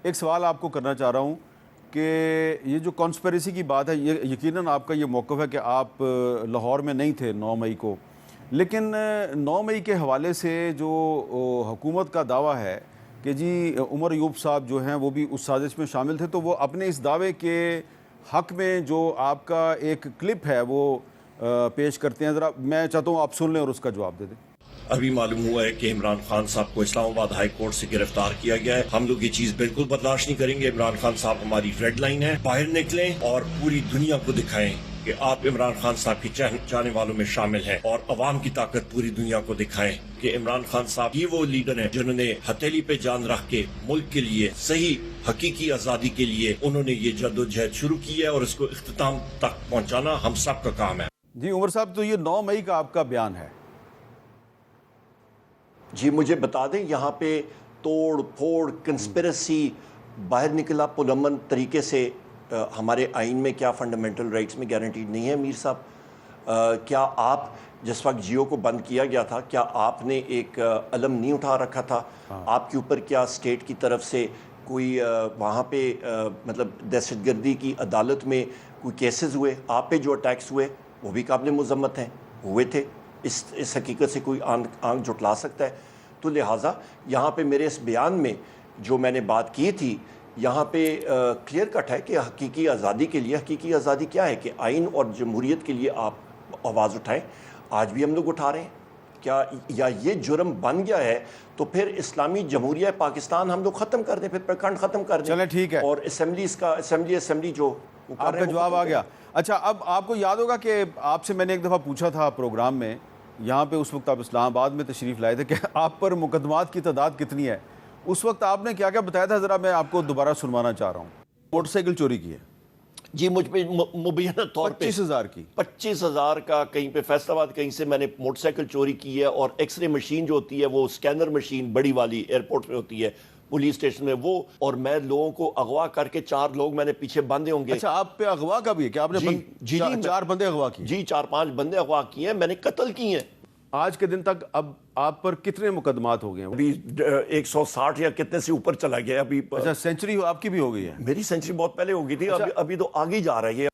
ایک سوال آپ کو کرنا چاہ رہا ہوں کہ یہ جو کانسپریسی کی بات ہے، یہ یقیناً آپ کا یہ موقف ہے کہ آپ لاہور میں نہیں تھے 9 مئی کو، لیکن 9 مئی کے حوالے سے جو حکومت کا دعویٰ ہے کہ جی عمر ایوب صاحب جو ہیں وہ بھی اس سازش میں شامل تھے، تو وہ اپنے اس دعوے کے حق میں جو آپ کا ایک کلپ ہے وہ پیش کرتے ہیں. ذرا میں چاہتا ہوں آپ سن لیں اور اس کا جواب دے دیں. ابھی معلوم ہوا ہے کہ عمران خان صاحب کو اسلام آباد ہائی کورٹ سے گرفتار کیا گیا ہے. ہم لوگ یہ چیز بالکل برداشت نہیں کریں گے. عمران خان صاحب ہماری ریڈ لائن ہے. باہر نکلیں اور پوری دنیا کو دکھائیں کہ آپ عمران خان صاحب کی چاہنے والوں میں شامل ہیں، اور عوام کی طاقت پوری دنیا کو دکھائیں کہ عمران خان صاحب ہی وہ لیڈر ہیں جنہوں نے ہتھیلی پہ جان رکھ کے ملک کے لیے صحیح حقیقی آزادی کے لیے انہوں نے یہ جدوجہد شروع کی ہے، اور اس کو اختتام تک پہنچانا ہم سب کا کام ہے. جی عمر صاحب، تو یہ 9 مئی کا آپ کا بیان ہے. جی مجھے بتا دیں، یہاں پہ توڑ پھوڑ کنسپیرسی باہر نکلا پرامن طریقے سے ہمارے آئین میں کیا فنڈامنٹل رائٹس میں گارنٹیڈ نہیں ہے؟ میر صاحب، کیا آپ جس وقت جیو کو بند کیا گیا تھا، کیا آپ نے ایک علم نہیں اٹھا رکھا تھا؟ آپ کے اوپر کیا اسٹیٹ کی طرف سے کوئی وہاں پہ مطلب دہشت گردی کی عدالت میں کوئی کیسز ہوئے؟ آپ پہ جو اٹیکس ہوئے وہ بھی قابل مذمت ہیں، ہوئے تھے. اس حقیقت سے کوئی آنکھ جھٹلا سکتا ہے؟ تو لہٰذا یہاں پہ میرے اس بیان میں جو میں نے بات کی تھی، یہاں پہ کلیئر کٹ ہے کہ حقیقی آزادی کے لیے، حقیقی آزادی کیا ہے کہ آئین اور جمہوریت کے لیے آپ آواز اٹھائیں. آج بھی ہم لوگ اٹھا رہے ہیں. کیا یا یہ جرم بن گیا ہے تو پھر اسلامی جمہوریہ پاکستان ہم لوگ ختم کر دیں، پھر پرکھنڈ ختم کر دیں. چلیں ٹھیک ہے، اور اسمبلی جو آپ کا جواب آ گیا. اچھا، اب آپ کو یاد ہوگا کہ آپ سے میں نے ایک دفعہ پوچھا تھا پروگرام میں، یہاں پہ اس وقت آپ اسلام آباد میں تشریف لائے تھے، کہ آپ پر مقدمات کی تعداد کتنی ہے. اس وقت آپ نے کیا کیا بتایا تھا، ذرا میں آپ کو دوبارہ سنوانا چاہ رہا ہوں. موٹر سائیکل چوری کی ہے جی مجھ پہ مبینہ طور پہ 25,000 کی، 25,000 کا. کہیں پہ فیصل آباد کہیں سے میں نے موٹر سائیکل چوری کی ہے، اور ایکس رے مشین جو ہوتی ہے وہ سکینر مشین بڑی والی ایئرپورٹ میں ہوتی ہے، پولیس اسٹیشن میں وہ، اور میں لوگوں کو اغوا کر کے 4 لوگ میں نے پیچھے باندھے ہوں گے. اچھا، آپ پہ اغوا کا بھی ہے کہ آپ نے جی 4 بندے اغوا کیے؟ جی 4-5 بندے اغوا کیے ہیں، میں نے قتل کی ہیں. آج کے دن تک اب آپ پر کتنے مقدمات ہو گئے ہیں؟ ابھی 160 یا کتنے سے اوپر چلا گیا ابھی. اچھا، سینچری آپ کی بھی ہو گئی ہے؟ میری سینچری بہت پہلے ہو گئی تھی، ابھی تو آگے جا رہی ہے.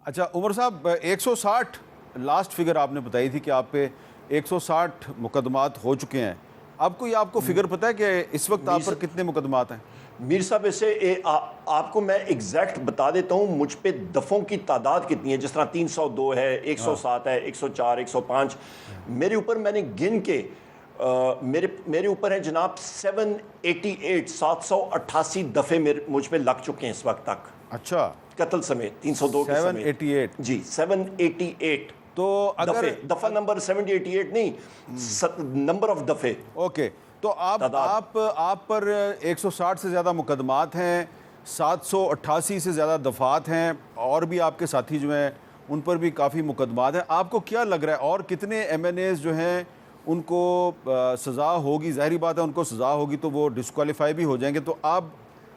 اچھا عمر صاحب، 160 لاسٹ فگر آپ نے بتائی تھی کہ آپ پہ 160 مقدمات ہو چکے ہیں. اب کوئی آپ کو فگر پتہ ہے کہ اس وقت آپ پر کتنے مقدمات ہیں؟ میر صاحب اسے آپ کو میں ایگزیکٹ بتا دیتا ہوں مجھ پہ دفعوں کی تعداد کتنی ہے. جس طرح 302 ہے، 107 ہے، 104، 105. میرے اوپر میں نے گن کے میرے اوپر ہیں جناب 788 دفعے مجھ پہ لگ چکے ہیں اس وقت تک. اچھا، قتل سمیت 302 کے سمیت. 788 جی 788. تو اگر دفعہ نمبر 788 نہیں، نمبر آف دفعے. اوکے، تو آپ پر 160 سے زیادہ مقدمات ہیں، 788 سے زیادہ دفعات ہیں، اور بھی آپ کے ساتھی جو ہیں ان پر بھی کافی مقدمات ہیں. آپ کو کیا لگ رہا ہے اور کتنے ایم این ایز جو ہیں ان کو سزا ہوگی؟ ظاہری بات ہے ان کو سزا ہوگی تو وہ ڈسکوالیفائی بھی ہو جائیں گے. تو آپ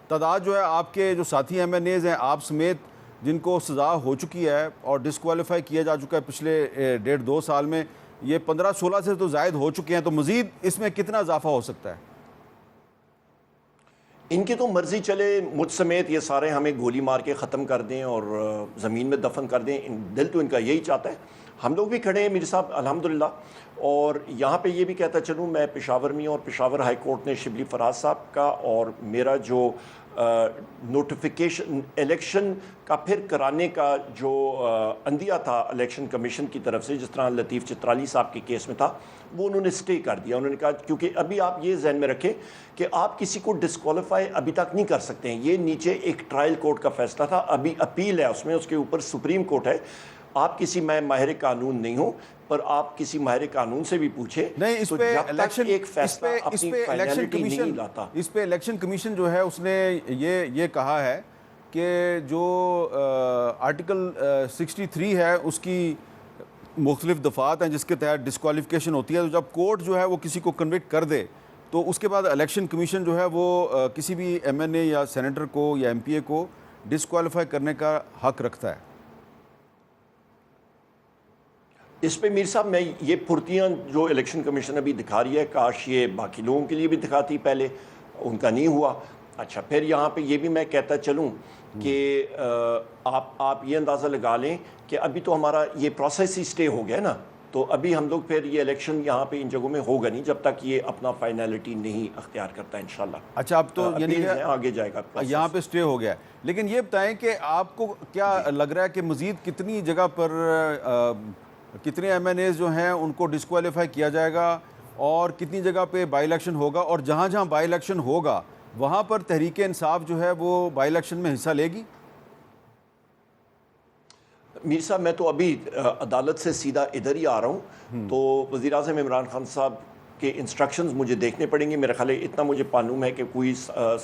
تعداد جو ہے آپ کے جو ساتھی ایم این ایز ہیں آپ سمیت جن کو سزا ہو چکی ہے اور ڈسکوالیفائی کیا جا چکا ہے پچھلے 1.5-2 سال میں، یہ 15-16 سے تو زائد ہو چکے ہیں، تو مزید اس میں کتنا اضافہ ہو سکتا ہے؟ ان کی تو مرضی چلے، مجھ سمیت یہ سارے ہمیں گولی مار کے ختم کر دیں اور زمین میں دفن کر دیں. دل تو ان کا یہی چاہتا ہے. ہم لوگ بھی کھڑے ہیں میر صاحب الحمدللہ. اور یہاں پہ یہ بھی کہتا چلوں، میں پشاور میں، اور پشاور ہائی کورٹ نے شبلی فراز صاحب کا اور میرا جو نوٹیفیکیشن الیکشن کا پھر کرانے کا جو عندیہ تھا الیکشن کمیشن کی طرف سے، جس طرح لطیف چترالی صاحب کے کیس میں تھا، وہ انہوں نے سٹے کر دیا. انہوں نے کہا کیونکہ ابھی آپ یہ ذہن میں رکھیں کہ آپ کسی کو ڈسکوالیفائی ابھی تک نہیں کر سکتے ہیں. یہ نیچے ایک ٹرائل کورٹ کا فیصلہ تھا، ابھی اپیل ہے اس میں، اس کے اوپر سپریم کورٹ ہے. آپ کسی، میں ماہر قانون نہیں ہوں، پر آپ کسی ماہر قانون سے بھی پوچھیں. نہیں، اس پہ الیکشن کمیشن جو ہے اس نے یہ کہا ہے کہ جو آرٹیکل 63 ہے اس کی مختلف دفعات ہیں جس کے تحت ڈسکوالیفیکیشن ہوتی ہے. تو جب کورٹ جو ہے وہ کسی کو کنوکٹ کر دے تو اس کے بعد الیکشن کمیشن جو ہے وہ کسی بھی ایم این اے یا سینیٹر کو یا ایم پی اے کو ڈسکوالیفائی کرنے کا حق رکھتا ہے. اس پہ میر صاحب میں یہ پھرتیاں جو الیکشن کمیشن ابھی دکھا رہی ہے، کاش یہ باقی لوگوں کے لیے بھی دکھاتی پہلے، ان کا نہیں ہوا. اچھا، پھر یہاں پہ یہ بھی میں کہتا چلوں کہ آپ یہ اندازہ لگا لیں کہ ابھی تو ہمارا یہ پروسیس ہی سٹے ہو گیا نا، تو ابھی ہم لوگ پھر یہ الیکشن یہاں پہ ان جگہوں میں ہوگا نہیں جب تک یہ اپنا فائنلٹی نہیں اختیار کرتا انشاءاللہ۔ اچھا، اب تو یعنی کہ آگے جائے گا process۔ یہاں پہ سٹے ہو گیا ہے، لیکن یہ بتائیں کہ آپ کو کیا لگ رہا ہے کہ مزید کتنی جگہ پر کتنے ایم این ایز جو ہیں ان کو ڈسکوالیفائی کیا جائے گا، اور کتنی جگہ پہ بائی الیکشن ہوگا، اور جہاں جہاں بائی الیکشن ہوگا وہاں پر تحریک انصاف جو ہے وہ بائی الیکشن میں حصہ لے گی؟ میر صاحب میں تو ابھی عدالت سے سیدھا ادھر ہی آ رہا ہوں، تو وزیر اعظم عمران خان صاحب کے انسٹرکشنز مجھے دیکھنے پڑیں گے۔ میرا خیال ہے اتنا مجھے معلوم ہے کہ کوئی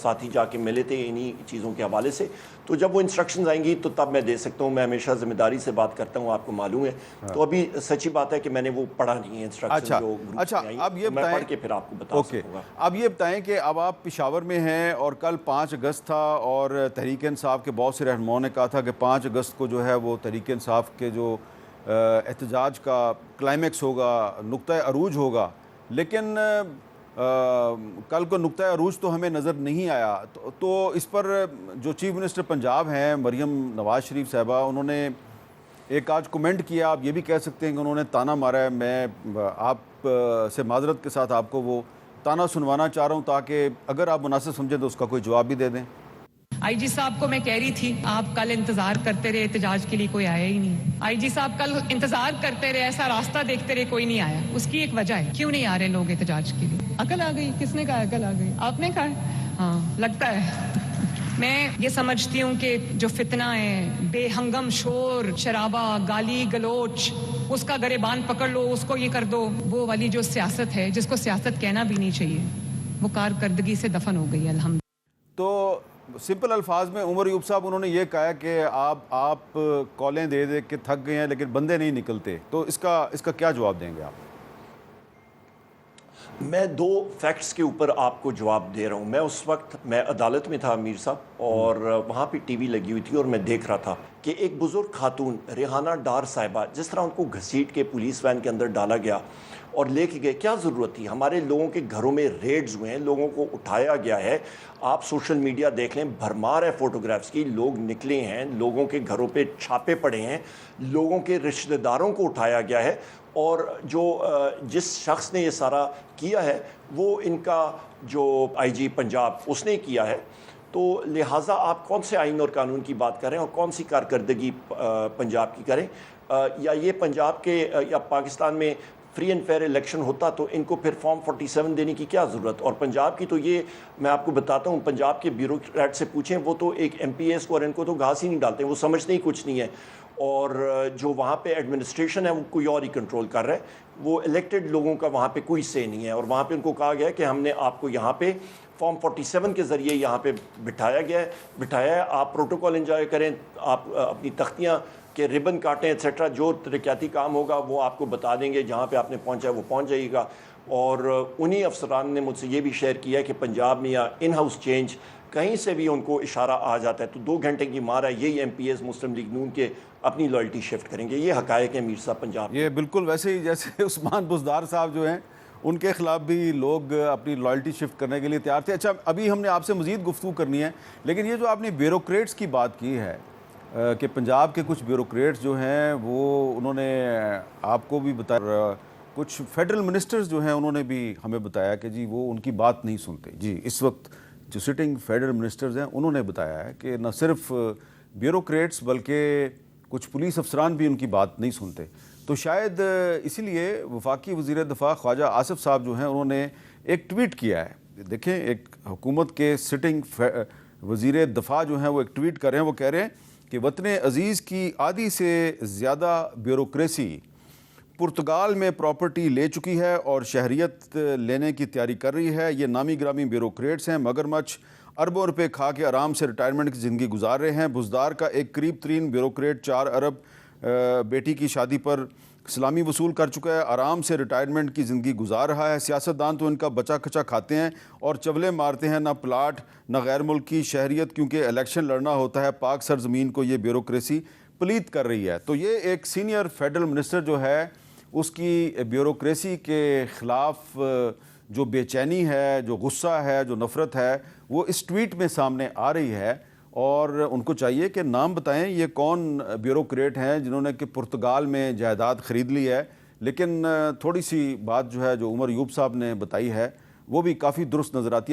ساتھی جا کے ملے تھے انہی چیزوں کے حوالے سے، تو جب وہ انسٹرکشنز آئیں گی تو تب میں دے سکتا ہوں۔ میں ہمیشہ ذمہ داری سے بات کرتا ہوں، آپ کو معلوم ہے، تو ابھی سچی بات ہے کہ میں نے وہ پڑھا نہیں ہے انسٹرکشن جو گروپ میں آئی، اب یہ میں بتائیں، پڑھ کے پھر آپ کو بتا سکوں گا۔ اب یہ بتائیں کہ اب آپ پشاور میں ہیں اور کل 5 اگست تھا، اور تحریک انصاف کے بہت سے رہنماؤں نے کہا تھا کہ 5 اگست کو جو ہے وہ تحریک انصاف کے جو احتجاج کا کلائمیکس ہوگا، نقطہ عروج ہوگا، لیکن کل کو نقطہ عروج تو ہمیں نظر نہیں آیا۔ تو اس پر جو چیف منسٹر پنجاب ہیں مریم نواز شریف صاحبہ، انہوں نے ایک آج کومنٹ کیا، آپ یہ بھی کہہ سکتے ہیں کہ انہوں نے تانا مارا ہے۔ میں آپ سے معذرت کے ساتھ آپ کو وہ تانا سنوانا چاہ رہا ہوں تاکہ اگر آپ مناسب سمجھیں تو اس کا کوئی جواب بھی دے دیں۔ آئی جی صاحب کو میں کہہ رہی تھی آپ کل انتظار کرتے رہے، احتجاج کے لیے کوئی آیا ہی نہیں۔ آئی جی صاحب کل انتظار کرتے رہے، ایسا راستہ دیکھتے رہے، کوئی نہیں آیا۔ اس کی ایک وجہ ہے، کیوں نہیں آ رہے لوگ احتجاج کے لیے؟ عقل آ گئی؟ کس نے کہا عقل آ گئی؟ آپ نے کہا؟ ہاں لگتا ہے۔ میں یہ سمجھتی ہوں کہ جو فتنہ ہے، بے ہنگم شور شرابہ، گالی گلوچ، اس کا گریبان پکڑ لو، اس کو یہ کر دو، وہ والی جو سیاست ہے جس کو سیاست کہنا بھی نہیں چاہیے، وہ کارکردگی سے دفن ہو گئی الحمد۔ تو سمپل الفاظ میں عمر ایوب صاحب انہوں نے یہ کہا کہ آپ کالیں دے دے کے تھک گئے ہیں لیکن بندے نہیں نکلتے، تو اس کا کیا جواب دیں گے آپ؟ میں 2 فیکٹس کے اوپر آپ کو جواب دے رہا ہوں۔ میں اس وقت عدالت میں تھا میر صاحب، اور وہاں پہ ٹی وی لگی ہوئی تھی اور میں دیکھ رہا تھا کہ ایک بزرگ خاتون ریحانہ ڈار صاحبہ جس طرح ان کو گھسیٹ کے پولیس وین کے اندر ڈالا گیا اور لے کے گئے، کیا ضرورت تھی؟ ہمارے لوگوں کے گھروں میں ریڈز ہوئے ہیں، لوگوں کو اٹھایا گیا ہے، آپ سوشل میڈیا دیکھ لیں، بھرمار ہے فوٹوگرافس کی، لوگ نکلے ہیں، لوگوں کے گھروں پہ چھاپے پڑے ہیں، لوگوں کے رشتہ داروں کو اٹھایا گیا ہے، اور جس شخص نے یہ سارا کیا ہے وہ ان کا جو آئی جی پنجاب اس نے کیا ہے۔ تو لہٰذا آپ کون سے آئین اور قانون کی بات کریں اور کون سی کارکردگی پنجاب کی کریں؟ یا یہ پنجاب کے یا پاکستان میں فری اینڈ فیئر الیکشن ہوتا تو ان کو پھر فارم 47 دینے کی کیا ضرورت؟ اور پنجاب کی تو یہ میں آپ کو بتاتا ہوں، پنجاب کے بیوروکریٹ سے پوچھیں، وہ تو ایک ایم پی ایس کو اور ان کو تو گھاس ہی نہیں ڈالتے، وہ سمجھتے ہی کچھ نہیں ہے، اور جو وہاں پہ ایڈمنسٹریشن ہے وہ کوئی اور ہی کنٹرول کر رہا ہے، وہ الیکٹڈ لوگوں کا وہاں پہ کوئی سے نہیں ہے۔ اور وہاں پہ ان کو کہا گیا ہے کہ ہم نے آپ کو یہاں پہ فارم 47 کے ذریعے یہاں پہ بٹھایا ہے، آپ پروٹوکول انجوائے کریں، آپ اپنی تختیاں کہ ربن کاٹیں ایٹسیٹرا، جو ترقیاتی کام ہوگا وہ آپ کو بتا دیں گے، جہاں پہ آپ نے پہنچا ہے وہ پہنچ جائے گا۔ اور انہی افسران نے مجھ سے یہ بھی شیئر کیا ہے کہ پنجاب میں یا ان ہاؤس چینج کہیں سے بھی ان کو اشارہ آ جاتا ہے تو 2 گھنٹے کی مار ہے، یہی ایم پی ایس مسلم لیگ نون کے اپنی لائلٹی شفٹ کریں گے۔ یہ حقائق ہیں میر صاحب پنجاب۔ یہ بالکل ویسے ہی جیسے عثمان بزدار صاحب جو ہیں ان کے خلاف بھی لوگ اپنی لائلٹی شفٹ کرنے کے لیے تیار تھے۔ اچھا، ابھی ہم نے آپ سے مزید گفتگو کرنی ہے، لیکن یہ جو آپ نے بیوروکریٹس کی بات کی ہے کہ پنجاب کے کچھ بیوروکریٹس جو ہیں وہ انہوں نے آپ کو بھی بتایا، کچھ فیڈرل منسٹرز جو ہیں انہوں نے بھی ہمیں بتایا کہ جی وہ ان کی بات نہیں سنتے۔ جی اس وقت جو سٹنگ فیڈرل منسٹرز ہیں انہوں نے بتایا ہے کہ نہ صرف بیوروکریٹس بلکہ کچھ پولیس افسران بھی ان کی بات نہیں سنتے۔ تو شاید اسی لیے وفاقی وزیر دفاع خواجہ آصف صاحب جو ہیں انہوں نے ایک ٹویٹ کیا ہے۔ دیکھیں، ایک حکومت کے سٹنگ وزیر دفاع جو ہیں وہ ایک ٹویٹ کر رہے ہیں، وہ کہہ رہے ہیں کہ وطن عزیز کی آدھی سے زیادہ بیوروکریسی پرتگال میں پراپرٹی لے چکی ہے اور شہریت لینے کی تیاری کر رہی ہے۔ یہ نامی گرامی بیوروکریٹس ہیں، مگرمچھ اربوں روپے کھا کے آرام سے ریٹائرمنٹ کی زندگی گزار رہے ہیں۔ بزدار کا ایک قریب ترین بیوروکریٹ 4 ارب بیٹی کی شادی پر سلامی وصول کر چکا ہے، آرام سے ریٹائرمنٹ کی زندگی گزار رہا ہے۔ سیاستدان تو ان کا بچا کھچا کھاتے ہیں اور چولے مارتے ہیں، نہ پلاٹ نہ غیر ملکی شہریت، کیونکہ الیکشن لڑنا ہوتا ہے۔ پاک سرزمین کو یہ بیوروکریسی پلیت کر رہی ہے۔ تو یہ ایک سینئر فیڈرل منسٹر جو ہے اس کی بیوروکریسی کے خلاف جو بے چینی ہے، جو غصہ ہے، جو نفرت ہے، وہ اس ٹویٹ میں سامنے آ رہی ہے، اور ان کو چاہیے کہ نام بتائیں یہ کون بیوروکریٹ ہیں جنہوں نے کہ پرتگال میں جائیداد خرید لی ہے. لیکن تھوڑی سی بات جو ہے جو عمر ایوب صاحب نے بتائی ہے وہ بھی کافی درست نظر آتی ہے.